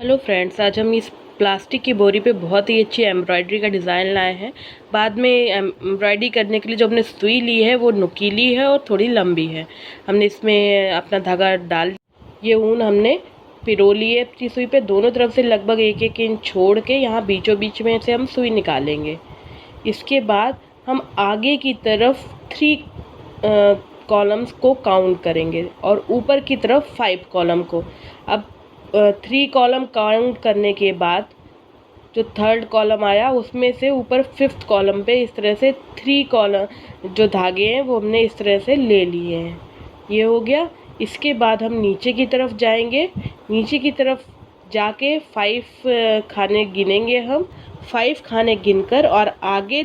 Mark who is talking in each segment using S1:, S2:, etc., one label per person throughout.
S1: Hello friends, आज हम इस प्लास्टिक की बोरी पे बहुत ही अच्छी एम्ब्रॉयडरी का डिज़ाइन लाए हैं। बाद में एम्ब्रॉयडरी करने के लिए जो हमने सुई ली है वो नुकीली है और थोड़ी लंबी है। हमने इसमें अपना धागा डाल, ये ऊन हमने पिरो लिए अपनी सुई पे, दोनों तरफ से लगभग 1-1 इंच छोड़ के यहाँ बीचों बीच में से हम सुई निकालेंगे। इसके बाद हम आगे की तरफ 3 कॉलम्स को काउंट करेंगे और ऊपर की तरफ 5 कॉलम को। अब 3 कॉलम काउंट करने के बाद जो 3rd कॉलम आया उसमें से ऊपर 5th कॉलम पे इस तरह से 3 कॉलम जो धागे हैं वो हमने इस तरह से ले लिए हैं। ये हो गया। इसके बाद हम नीचे की तरफ जाएंगे। नीचे की तरफ जाके 5 खाने गिनेंगे हम। 5 खाने गिनकर और आगे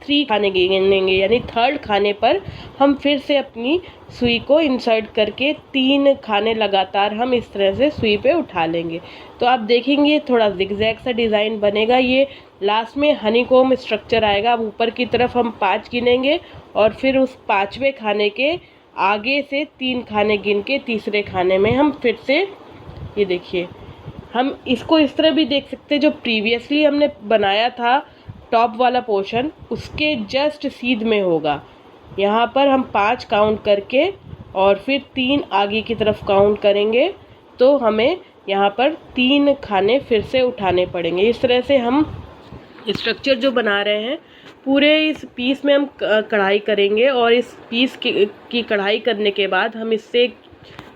S1: 3 खाने गिनेंगे, यानी 3rd खाने पर हम फिर से अपनी सुई को इंसर्ट करके 3 खाने लगातार हम इस तरह से सुई पे उठा लेंगे। तो आप देखेंगे थोड़ा जिगजैग सा डिज़ाइन बनेगा। ये लास्ट में हनीकॉम्ब स्ट्रक्चर आएगा। अब ऊपर की तरफ हम 5 गिनेंगे और फिर उस 5वें खाने के आगे से 3 खाने गिन के तीसरे खाने में हम फिर से, ये देखिए, हम इसको इस तरह भी देख सकते हैं, जो प्रीवियसली हमने बनाया था टॉप वाला पोर्शन उसके जस्ट सीध में होगा। यहाँ पर हम 5 काउंट करके और फिर 3 आगे की तरफ काउंट करेंगे तो हमें यहाँ पर 3 खाने फिर से उठाने पड़ेंगे। इस तरह से हम स्ट्रक्चर जो बना रहे हैं, पूरे इस पीस में हम कढ़ाई करेंगे और इस पीस की कढ़ाई करने के बाद हम इससे एक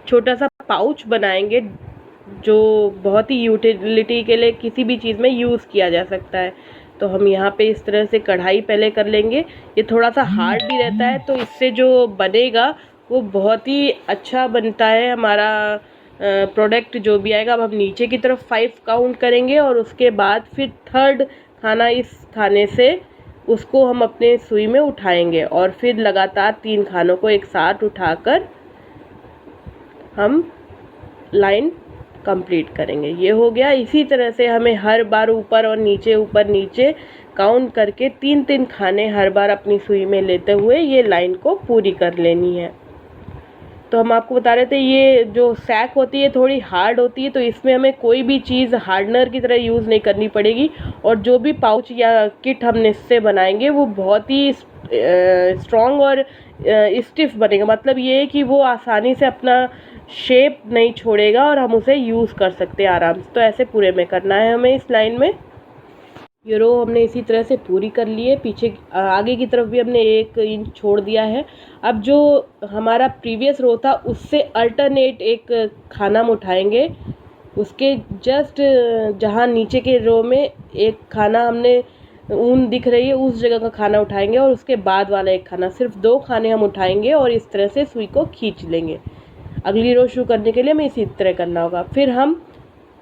S1: छोटा सा पाउच बनाएंगे जो बहुत ही यूटिलिटी के लिए किसी भी चीज़ में यूज़ किया जा सकता है। तो हम यहाँ पे इस तरह से कढ़ाई पहले कर लेंगे। ये थोड़ा सा हार्ड भी रहता है, तो इससे जो बनेगा वो बहुत ही अच्छा बनता है हमारा प्रोडक्ट जो भी आएगा। अब हम नीचे की तरफ 5 काउंट करेंगे और उसके बाद फिर 3rd खाना इस खाने से उसको हम अपने सुई में उठाएंगे और फिर लगातार 3 खानों को एक साथ उठाकर हम लाइन कंप्लीट करेंगे। ये हो गया। इसी तरह से हमें हर बार ऊपर और नीचे काउंट करके 3-3 खाने हर बार अपनी सुई में लेते हुए ये लाइन को पूरी कर लेनी है। तो हम आपको बता रहे थे ये जो सैक होती है थोड़ी हार्ड होती है, तो इसमें हमें कोई भी चीज़ हार्डनर की तरह यूज़ नहीं करनी पड़ेगी और जो भी पाउच या किट हम इससे बनाएंगे वो बहुत ही स्ट्रॉन्ग और स्टिफ बनेगा। मतलब ये है कि वो आसानी से अपना शेप नहीं छोड़ेगा और हम उसे यूज़ कर सकते हैं आराम से। तो ऐसे पूरे में करना है हमें इस लाइन में। ये रो हमने इसी तरह से पूरी कर ली है। पीछे आगे की तरफ भी हमने 1 इंच छोड़ दिया है। अब जो हमारा प्रीवियस रो था उससे अल्टरनेट एक खाना हम उठाएंगे। उसके जस्ट जहाँ नीचे के रो में एक खाना हमने ऊन दिख रही है उस जगह का खाना उठाएंगे और उसके बाद वाला एक खाना, सिर्फ 2 खाने हम उठाएंगे और इस तरह से सुई को खींच लेंगे। अगली रो शुरू करने के लिए हमें इसी तरह करना होगा। फिर हम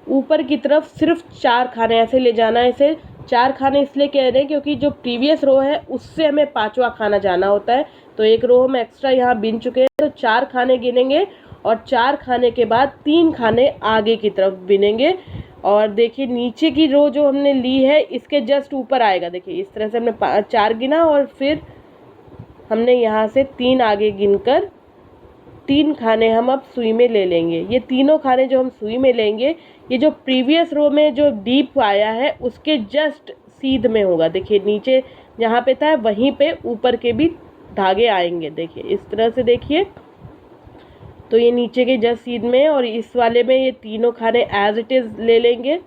S1: ऊपर की तरफ सिर्फ 4 खाने ऐसे ले जाना है। इसे 4 खाने इसलिए कह रहे हैं क्योंकि जो प्रीवियस रो है उससे हमें 5वां खाना जाना होता है। तो एक रो हम एक्स्ट्रा यहाँ बिन चुके हैं, तो 4 खाने गिनेंगे और 4 खाने के बाद 3 खाने आगे की तरफ बिनेंगे। और देखिए नीचे की रो जो हमने ली है इसके जस्ट ऊपर आएगा। देखिए इस तरह से हमने 4 गिना और फिर हमने यहाँ से 3 आगे गिनकर 3 खाने हम अब सुई में ले लेंगे। ये तीनों खाने जो हम सुई में लेंगे ये जो प्रीवियस रो में जो डीप आया है उसके जस्ट सीध में होगा। देखिए नीचे जहाँ पे था वहीं पे ऊपर के भी धागे आएंगे। देखिए इस तरह से, देखिए तो ये नीचे के जस्ट सीध में और इस वाले में ये तीनों खाने एज इट इज़ ले लेंगे,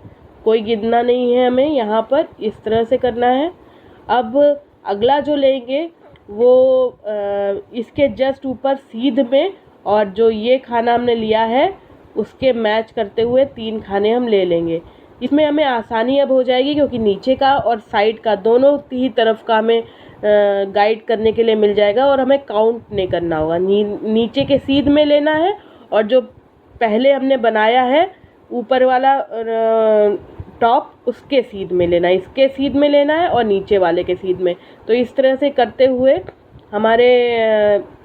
S1: कोई गिनना नहीं है हमें। यहाँ पर इस तरह से करना है। अब अगला जो लेंगे वो इसके जस्ट ऊपर सीध में और जो ये खाना हमने लिया है उसके मैच करते हुए 3 खाने हम ले लेंगे। इसमें हमें आसानी अब हो जाएगी क्योंकि नीचे का और साइड का दोनों ही तरफ का हमें गाइड करने के लिए मिल जाएगा और हमें काउंट नहीं करना होगा। नीचे के सीध में लेना है और जो पहले हमने बनाया है ऊपर वाला टॉप उसके सीध में लेना है, इसके सीध में लेना है और नीचे वाले के सीध में। तो इस तरह से करते हुए हमारे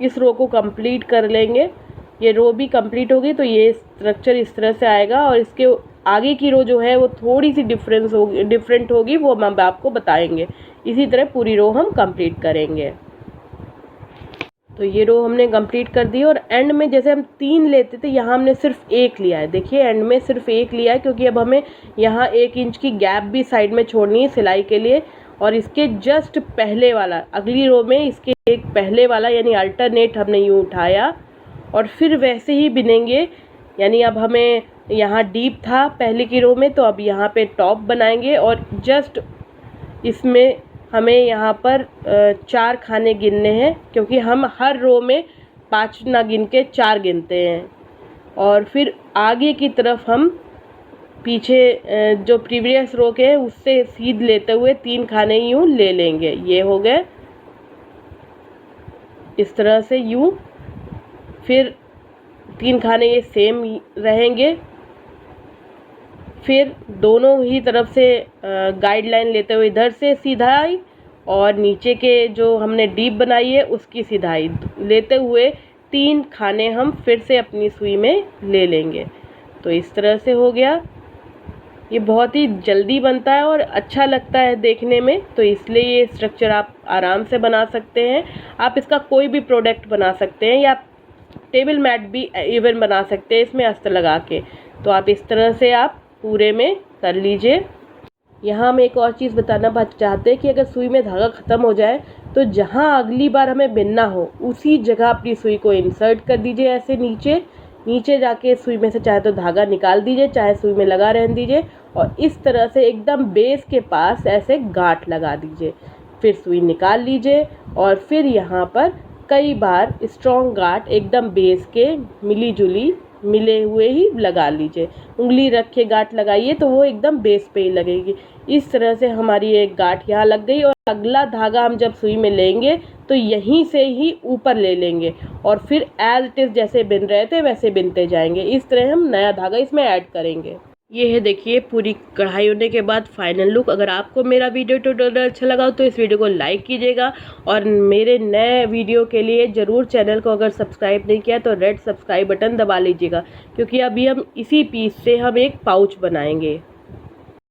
S1: इस रो को कंप्लीट कर लेंगे। ये रो भी कंप्लीट होगी तो ये स्ट्रक्चर इस तरह से आएगा और इसके आगे की रो जो है वो थोड़ी सी डिफरेंट होगी, वो हम आपको बताएंगे। इसी तरह पूरी रो हम कंप्लीट करेंगे। तो ये रो हमने कंप्लीट कर दी और एंड में जैसे हम 3 लेते थे यहाँ हमने सिर्फ 1 लिया है। देखिए एंड में सिर्फ 1 लिया है क्योंकि अब हमें यहाँ 1 इंच की गैप भी साइड में छोड़नी है सिलाई के लिए। और इसके जस्ट पहले वाला अगली रो में इसके एक पहले वाला यानी अल्टरनेट हमने यूँ उठाया और फिर वैसे ही बिनेंगे। यानी अब हमें यहाँ डीप था पहले की रो में, तो अब यहाँ पे टॉप बनाएंगे और जस्ट इसमें हमें यहाँ पर 4 खाने गिनने हैं क्योंकि हम हर रो में 5 ना गिन के 4 गिनते हैं। और फिर आगे की तरफ हम पीछे जो प्रीवियस रो के हैं उससे सीध लेते हुए 3 खाने यूँ ले लेंगे। ये हो गए इस तरह से यूँ, फिर 3 खाने ये सेम रहेंगे। फिर दोनों ही तरफ से गाइडलाइन लेते हुए इधर से सिधाई और नीचे के जो हमने डीप बनाई है उसकी सिधाई लेते हुए 3 खाने हम फिर से अपनी सुई में ले लेंगे। तो इस तरह से हो गया। ये बहुत ही जल्दी बनता है और अच्छा लगता है देखने में, तो इसलिए ये स्ट्रक्चर आप आराम से बना सकते हैं। आप इसका कोई भी प्रोडक्ट बना सकते हैं या टेबल मैट भी इवन बना सकते हैं इसमें अस्तर लगा के। तो आप इस तरह से आप पूरे में कर लीजिए। यहाँ हम एक और चीज़ बताना चाहते हैं कि अगर सुई में धागा ख़त्म हो जाए तो जहाँ अगली बार हमें बिनना हो उसी जगह अपनी सुई को इंसर्ट कर दीजिए। ऐसे नीचे जाके सुई में से चाहे तो धागा निकाल दीजिए, चाहे सुई में लगा रहने दीजिए और इस तरह से एकदम बेस के पास ऐसे गांठ लगा दीजिए। फिर सुई निकाल लीजिए और फिर यहाँ पर कई बार स्ट्रॉन्ग गांठ एकदम बेस के मिले हुए ही लगा लीजिए। उंगली रख के गांठ लगाइए तो वो एकदम बेस पे ही लगेगी। इस तरह से हमारी एक गांठ यहाँ लग गई और अगला धागा हम जब सुई में लेंगे तो यहीं से ही ऊपर ले लेंगे और फिर एज इट इज़ जैसे बिन रहे थे वैसे बिनते जाएंगे। इस तरह हम नया धागा इसमें ऐड करेंगे। ये है देखिए पूरी कढ़ाई होने के बाद फाइनल लुक। अगर आपको मेरा वीडियो ट्यूटोरियल अच्छा लगा तो इस वीडियो को लाइक कीजिएगा और मेरे नए वीडियो के लिए ज़रूर चैनल को अगर सब्सक्राइब नहीं किया तो रेड सब्सक्राइब बटन दबा लीजिएगा क्योंकि अभी हम इसी पीस से हम एक पाउच बनाएंगे।